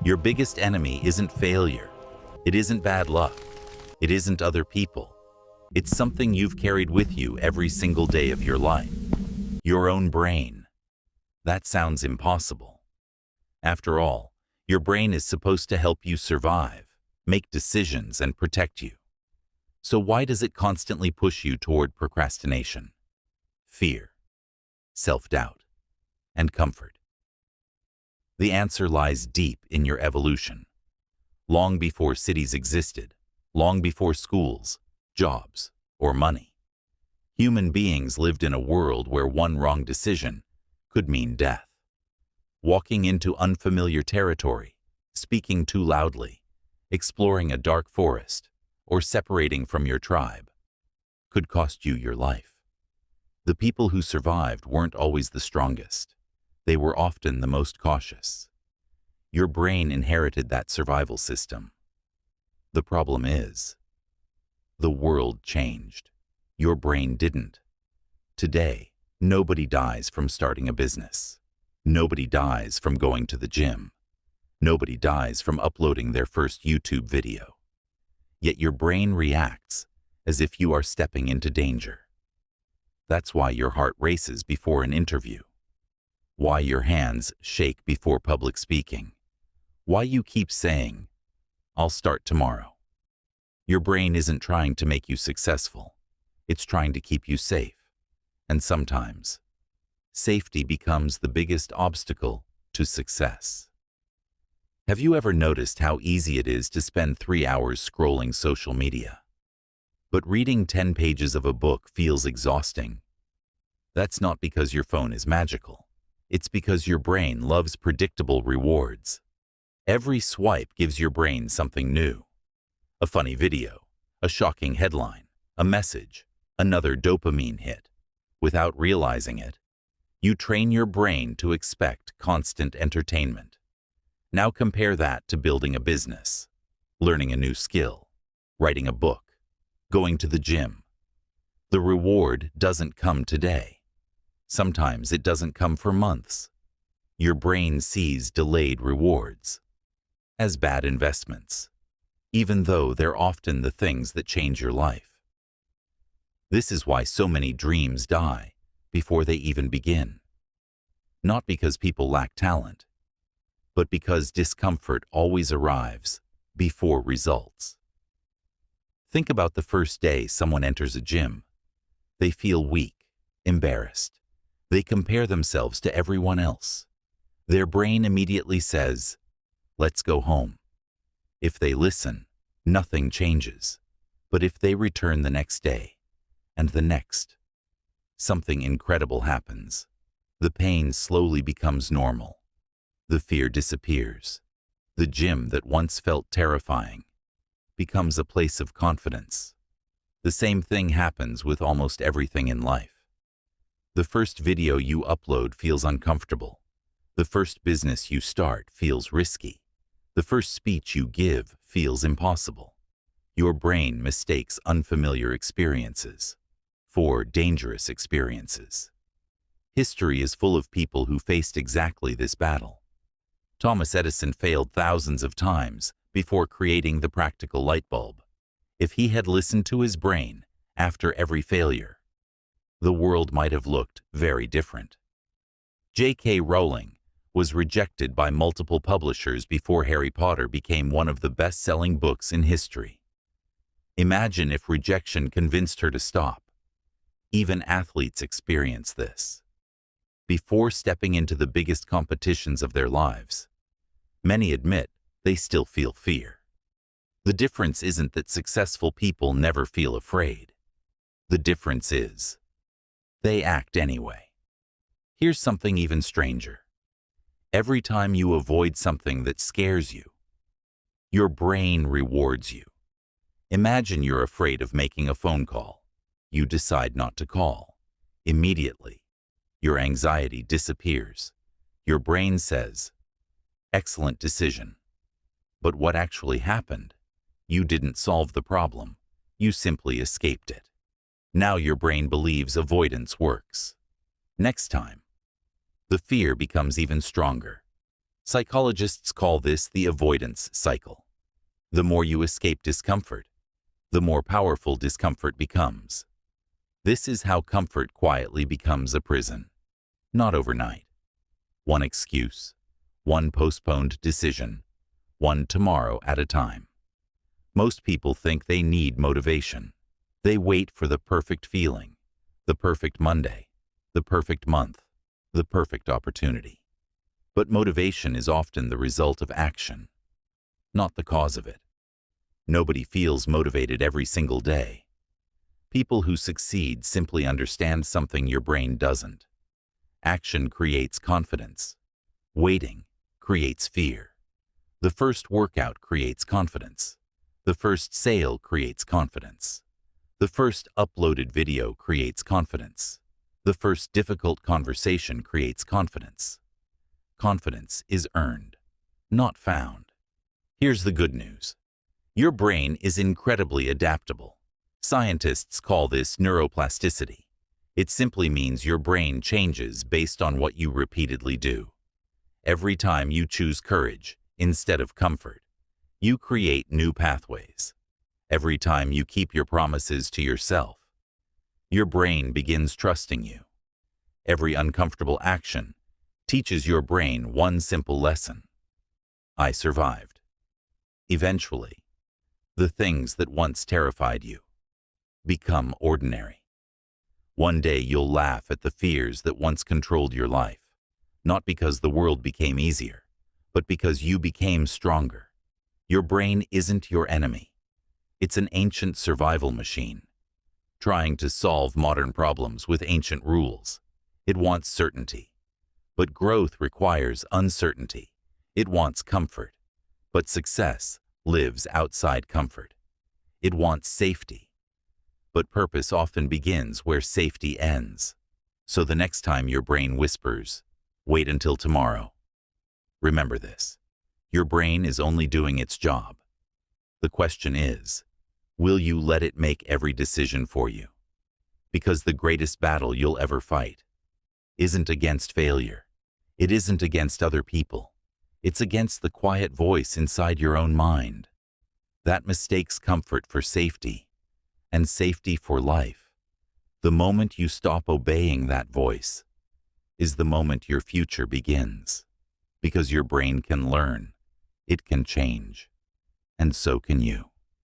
Your biggest enemy isn't failure. It isn't bad luck. It isn't other people. It's something you've carried with you every single day of your life. Your own brain. That sounds impossible. After all, your brain is supposed to help you survive, make decisions, and protect you. So why does it constantly push you toward procrastination? Fear, self-doubt, and comfort. The answer lies deep in your evolution. Long before cities existed, long before schools, jobs, or money, human beings lived in a world where one wrong decision could mean death. Walking into unfamiliar territory, speaking too loudly, exploring a dark forest, or separating from your tribe could cost you your life. The people who survived weren't always the strongest. They were often the most cautious. Your brain inherited that survival system. The problem is, the world changed. Your brain didn't. Today, nobody dies from starting a business. Nobody dies from going to the gym. Nobody dies from uploading their first YouTube video. Yet your brain reacts as if you are stepping into danger. That's why your heart races before an interview. Why your hands shake before public speaking. Why you keep saying, "I'll start tomorrow." Your brain isn't trying to make you successful. It's trying to keep you safe. And sometimes, safety becomes the biggest obstacle to success. Have you ever noticed how easy it is to spend 3 hours scrolling social media? But reading 10 pages of a book feels exhausting. That's not because your phone is magical. It's because your brain loves predictable rewards. Every swipe gives your brain something new. A funny video, a shocking headline, a message, another dopamine hit. Without realizing it, you train your brain to expect constant entertainment. Now compare that to building a business, learning a new skill, writing a book, going to the gym. The reward doesn't come today. Sometimes it doesn't come for months. Your brain sees delayed rewards as bad investments, even though they're often the things that change your life. This is why so many dreams die before they even begin. Not because people lack talent, but because discomfort always arrives before results. Think about the first day someone enters a gym. They feel weak, embarrassed. They compare themselves to everyone else. Their brain immediately says, "Let's go home." If they listen, nothing changes. But if they return the next day, and the next, something incredible happens. The pain slowly becomes normal. The fear disappears. The gym that once felt terrifying becomes a place of confidence. The same thing happens with almost everything in life. The first video you upload feels uncomfortable. The first business you start feels risky. The first speech you give feels impossible. Your brain mistakes unfamiliar experiences for dangerous experiences. History is full of people who faced exactly this battle. Thomas Edison failed thousands of times before creating the practical light bulb. If he had listened to his brain after every failure, the world might have looked very different. J.K. Rowling was rejected by multiple publishers before Harry Potter became one of the best-selling books in history. Imagine if rejection convinced her to stop. Even athletes experience this. Before stepping into the biggest competitions of their lives, many admit they still feel fear. The difference isn't that successful people never feel afraid. The difference is, they act anyway. Here's something even stranger. Every time you avoid something that scares you, your brain rewards you. Imagine you're afraid of making a phone call. You decide not to call. Immediately, your anxiety disappears. Your brain says, "Excellent decision." But what actually happened? You didn't solve the problem. You simply escaped it. Now your brain believes avoidance works. Next time, the fear becomes even stronger. Psychologists call this the avoidance cycle. The more you escape discomfort, the more powerful discomfort becomes. This is how comfort quietly becomes a prison. Not overnight. One excuse, one postponed decision, one tomorrow at a time. Most people think they need motivation. They wait for the perfect feeling, the perfect Monday, the perfect month, the perfect opportunity. But motivation is often the result of action, not the cause of it. Nobody feels motivated every single day. People who succeed simply understand something your brain doesn't. Action creates confidence. Waiting creates fear. The first workout creates confidence. The first sale creates confidence. The first uploaded video creates confidence. The first difficult conversation creates confidence. Confidence is earned, not found. Here's the good news. Your brain is incredibly adaptable. Scientists call this neuroplasticity. It simply means your brain changes based on what you repeatedly do. Every time you choose courage instead of comfort, you create new pathways. Every time you keep your promises to yourself, your brain begins trusting you. Every uncomfortable action teaches your brain one simple lesson. I survived. Eventually, the things that once terrified you become ordinary. One day you'll laugh at the fears that once controlled your life, not because the world became easier, but because you became stronger. Your brain isn't your enemy. It's an ancient survival machine, trying to solve modern problems with ancient rules. It wants certainty. But growth requires uncertainty. It wants comfort. But success lives outside comfort. It wants safety. But purpose often begins where safety ends. So the next time your brain whispers, "Wait until tomorrow," remember this. Your brain is only doing its job. The question is, will you let it make every decision for you? Because the greatest battle you'll ever fight isn't against failure. It isn't against other people. It's against the quiet voice inside your own mind that mistakes comfort for safety and safety for life. The moment you stop obeying that voice is the moment your future begins. Because your brain can learn, it can change, and so can you.